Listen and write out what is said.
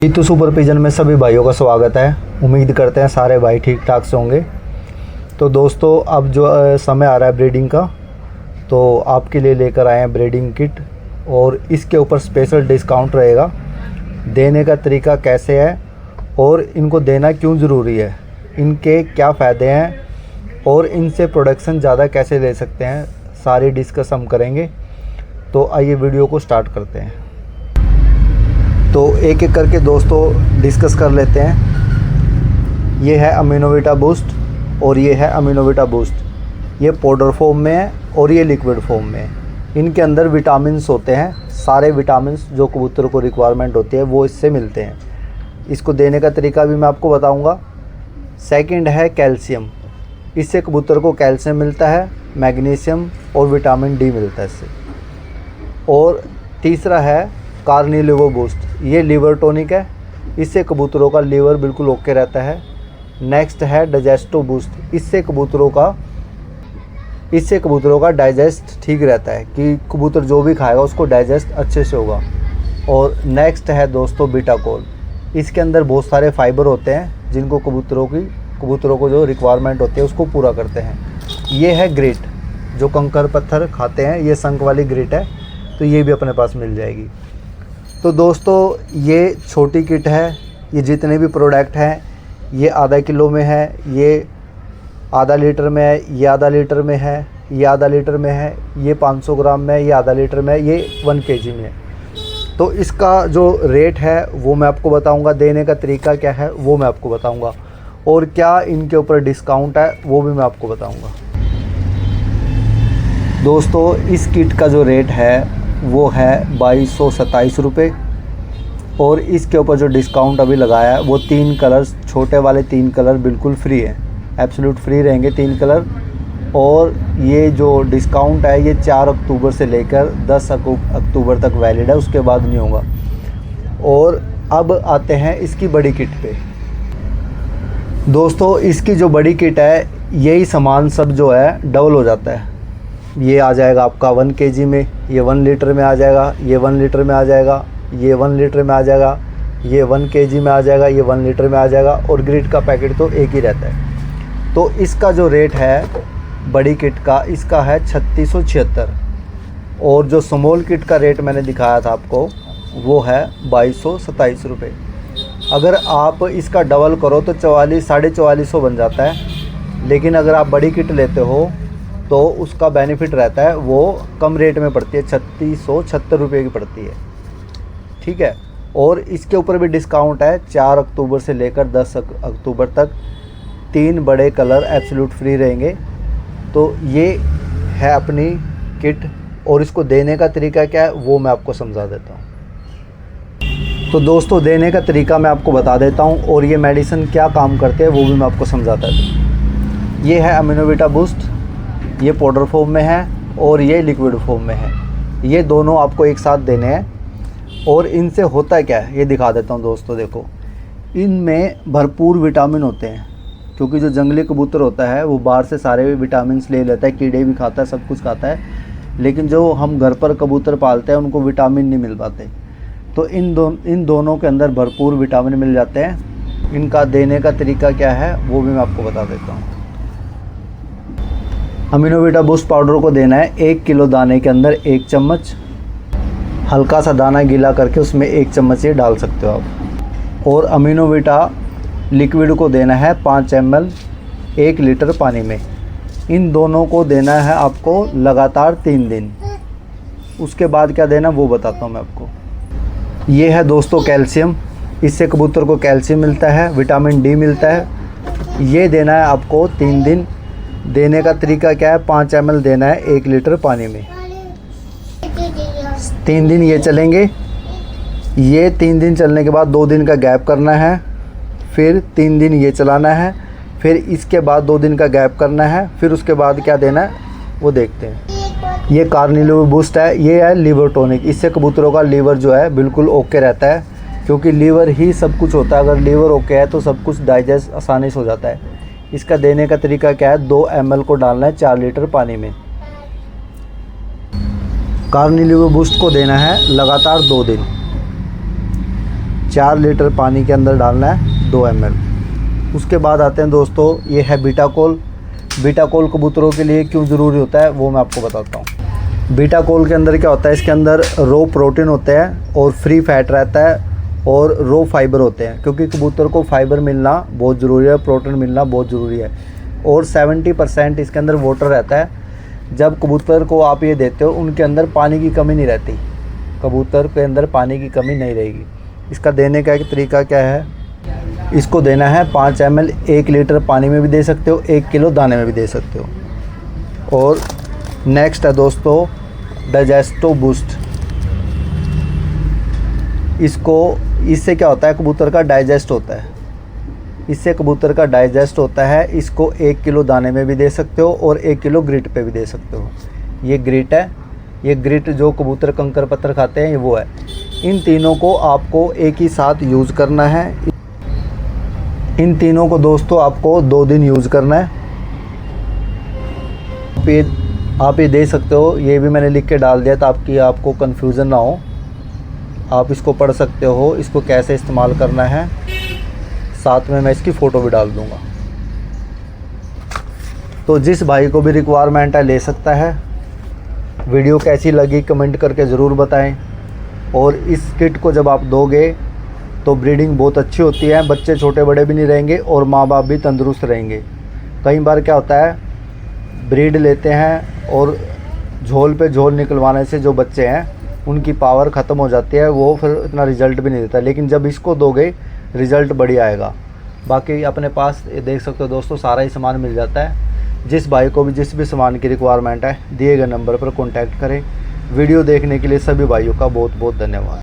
Jitu super pigeon में सभी भाइयों का स्वागत है। उम्मीद करते हैं सारे भाई ठीक ठाक से होंगे। तो दोस्तों अब जो समय आ रहा है ब्रीडिंग का, तो आपके लिए लेकर आए हैं ब्रीडिंग किट और इसके ऊपर स्पेशल डिस्काउंट रहेगा। देने का तरीका कैसे है और इनको देना क्यों ज़रूरी है, इनके क्या फ़ायदे हैं और इनसे प्रोडक्शन ज़्यादा कैसे ले सकते हैं, सारी डिस्कस हम करेंगे। तो आइए वीडियो को स्टार्ट करते हैं। तो एक एक करके दोस्तों डिस्कस कर लेते हैं। ये है अमीनोविटा बूस्ट और ये है अमीनोविटा बूस्ट। ये पाउडर फॉर्म में है और ये लिक्विड फॉर्म में है। इनके अंदर विटामिन्स होते हैं, सारे विटामिन्स जो कबूतर को रिक्वायरमेंट होती है वो इससे मिलते हैं। इसको देने का तरीका भी मैं आपको बताऊंगा। सेकंड है कैल्शियम। इससे कबूतर को कैल्शियम मिलता है, मैग्नीशियम और विटामिन डी मिलता है इससे। और तीसरा है कार्निलिवो बूस्ट। ये लीवर टॉनिक है, इससे कबूतरों का लीवर बिल्कुल ओके रहता है। नेक्स्ट है डाइजेस्टो बूस्ट। इससे कबूतरों का डाइजेस्ट ठीक रहता है कि कबूतर जो भी खाएगा उसको डाइजेस्ट अच्छे से होगा। और नेक्स्ट है दोस्तों बीटाकोल। इसके अंदर बहुत सारे फाइबर होते हैं जिनको कबूतरों को जो रिक्वायरमेंट होती है उसको पूरा करते हैं। ये है ग्रेट, जो कंकर पत्थर खाते हैं, ये संक वाली ग्रेट है, तो ये भी अपने पास मिल जाएगी। तो दोस्तों ये छोटी किट है। ये जितने भी प्रोडक्ट हैं ये आधा किलो में है, ये आधा लीटर में है, ये आधा लीटर में है, ये आधा लीटर में है, ये 500 ग्राम में है, ये आधा लीटर में है, ये 1 kg में है। तो इसका जो रेट है वो मैं आपको बताऊंगा, देने का तरीका क्या है वो मैं आपको बताऊंगा, और क्या इनके ऊपर डिस्काउंट है वो भी मैं आपको बताऊंगा। दोस्तों इस किट का जो रेट है वो है 2227 रुपये, और इसके ऊपर जो डिस्काउंट अभी लगाया है वो 3 कलर्स, छोटे वाले 3 कलर बिल्कुल फ्री है, एब्सोल्यूट फ्री रहेंगे 3 कलर। और ये जो डिस्काउंट है ये 4 अक्टूबर से लेकर 10 अक्टूबर तक वैलिड है, उसके बाद नहीं होगा। और अब आते हैं इसकी बड़ी किट पे। दोस्तों इसकी जो बड़ी किट है यही सामान सब जो है डबल हो जाता है। ये आ जाएगा आपका 1 kg में, ये 1 लीटर में आ जाएगा, ये 1 लीटर में आ जाएगा, ये 1 लीटर में आ जाएगा, ये 1 kg में आ जाएगा, ये 1 लीटर में आ जाएगा, और ग्रिड का पैकेट तो एक ही रहता है। तो इसका जो रेट है बड़ी किट का, इसका है 3676, और जो स्मॉल किट का रेट मैंने दिखाया था आपको वो है 2227 रुपये। अगर आप इसका डबल करो तो 4400 बन जाता है, लेकिन अगर आप बड़ी किट लेते हो तो उसका बेनिफिट रहता है, वो कम रेट में पड़ती है, 3676 रुपये की पड़ती है, ठीक है। और इसके ऊपर भी डिस्काउंट है, 4 अक्टूबर से लेकर 10 अक्टूबर तक 3 बड़े कलर एब्सोल्यूट फ्री रहेंगे। तो ये है अपनी किट, और इसको देने का तरीका क्या है वो मैं आपको समझा देता हूँ। तो दोस्तों देने का तरीका मैं आपको बता देता हूँ, और ये मेडिसिन क्या काम करते हैं वो भी मैं आपको समझाता हूँ। ये है अमीनोविटा बूस्ट, ये पाउडर फॉर्म में है और ये लिक्विड फॉर्म में है। ये दोनों आपको एक साथ देने हैं, और इनसे होता क्या है ये दिखा देता हूँ दोस्तों। देखो इनमें भरपूर विटामिन होते हैं, क्योंकि जो जंगली कबूतर होता है वो बाहर से सारे विटामिन ले लेता है, कीड़े भी खाता है, सब कुछ खाता है, लेकिन जो हम घर पर कबूतर पालते हैं उनको विटामिन नहीं मिल पाते। तो इन दोनों के अंदर भरपूर विटामिन मिल जाते हैं। इनका देने का तरीका क्या है वो भी मैं आपको बता देता हूँ। अमीनोविटा बूस्ट पाउडर को देना है 1 किलो दाने के अंदर 1 चम्मच, हल्का सा दाना गीला करके उसमें 1 चम्मच ये डाल सकते हो आप। और अमीनोविटा लिक्विड को देना है 5 ml 1 लीटर पानी में। इन दोनों को देना है आपको लगातार 3 दिन। उसके बाद क्या देना वो बताता हूँ मैं आपको। ये है दोस्तों कैल्शियम। इससे कबूतर को कैल्शियम मिलता है, विटामिन डी मिलता है। ये देना है आपको 3 दिन। देने का तरीका क्या है, 5 ml देना है 1 लीटर पानी में। 3 दिन ये चलेंगे। ये 3 दिन चलने के बाद 2 दिन का गैप करना है, फिर 3 दिन ये चलाना है, फिर इसके बाद 2 दिन का गैप करना है, फिर उसके बाद क्या देना है वो देखते हैं। ये कार्निलिवो बूस्ट है, ये है लीवर टॉनिक। इससे कबूतरों का लीवर जो है बिल्कुल ओके रहता है, क्योंकि लीवर ही सब कुछ होता है। अगर लीवर ओके है तो सब कुछ डाइजेस्ट आसानी से हो जाता है। इसका देने का तरीका क्या है, 2 ml को डालना है 4 लीटर पानी में। कार्निलिवो बूस्ट को देना है लगातार 2 दिन। 4 लीटर पानी के अंदर डालना है 2 ml। उसके बाद आते हैं दोस्तों, ये है बीटाकोल। बीटाकोल कबूतरों के लिए क्यों ज़रूरी होता है वो मैं आपको बताता हूँ। बीटाकोल के अंदर क्या होता है, इसके अंदर रो प्रोटीन होते हैं और फ्री फैट रहता है और रो फाइबर होते हैं, क्योंकि कबूतर को फाइबर मिलना बहुत ज़रूरी है, प्रोटीन मिलना बहुत ज़रूरी है। और 70% इसके अंदर वाटर रहता है। जब कबूतर को आप ये देते हो उनके अंदर पानी की कमी नहीं रहती, कबूतर के अंदर पानी की कमी नहीं रहेगी। इसका देने का एक तरीका क्या है, इसको देना है 5 ml 1 लीटर पानी में भी दे सकते हो, 1 किलो दाने में भी दे सकते हो। और नेक्स्ट है दोस्तों डाइजेस्टो बूस्ट। इससे क्या होता है, कबूतर का डाइजेस्ट होता है, इससे कबूतर का डाइजेस्ट होता है। इसको 1 किलो दाने में भी दे सकते हो और 1 किलो ग्रिट पे भी दे सकते हो। ये ग्रिट है, ये ग्रिट जो कबूतर कंकर पत्थर खाते हैं ये वो है। इन तीनों को आपको एक ही साथ यूज़ करना है। इन तीनों को दोस्तों आपको 2 दिन यूज़ करना है। आप ये दे सकते हो, ये भी मैंने लिख के डाल दिया ताकि आपको कन्फ्यूज़न ना हो। आप इसको पढ़ सकते हो, इसको कैसे इस्तेमाल करना है, साथ में मैं इसकी फ़ोटो भी डाल दूँगा। तो जिस भाई को भी रिक्वायरमेंट है ले सकता है। वीडियो कैसी लगी कमेंट करके ज़रूर बताएं। और इस किट को जब आप दोगे तो ब्रीडिंग बहुत अच्छी होती है, बच्चे छोटे बड़े भी नहीं रहेंगे और माँ बाप भी तंदुरुस्त रहेंगे। कई बार क्या होता है, ब्रीड लेते हैं और झोल पे झोल निकलवाने से जो बच्चे हैं उनकी पावर ख़त्म हो जाती है, वो फिर इतना रिज़ल्ट भी नहीं देता। लेकिन जब इसको दोगे रिज़ल्ट बढ़िया आएगा। बाकी अपने पास ये देख सकते हो दोस्तों, सारा ही सामान मिल जाता है। जिस भाई को भी जिस भी सामान की रिक्वायरमेंट है दिए गए नंबर पर कॉन्टैक्ट करें। वीडियो देखने के लिए सभी भाइयों का बहुत बहुत धन्यवाद।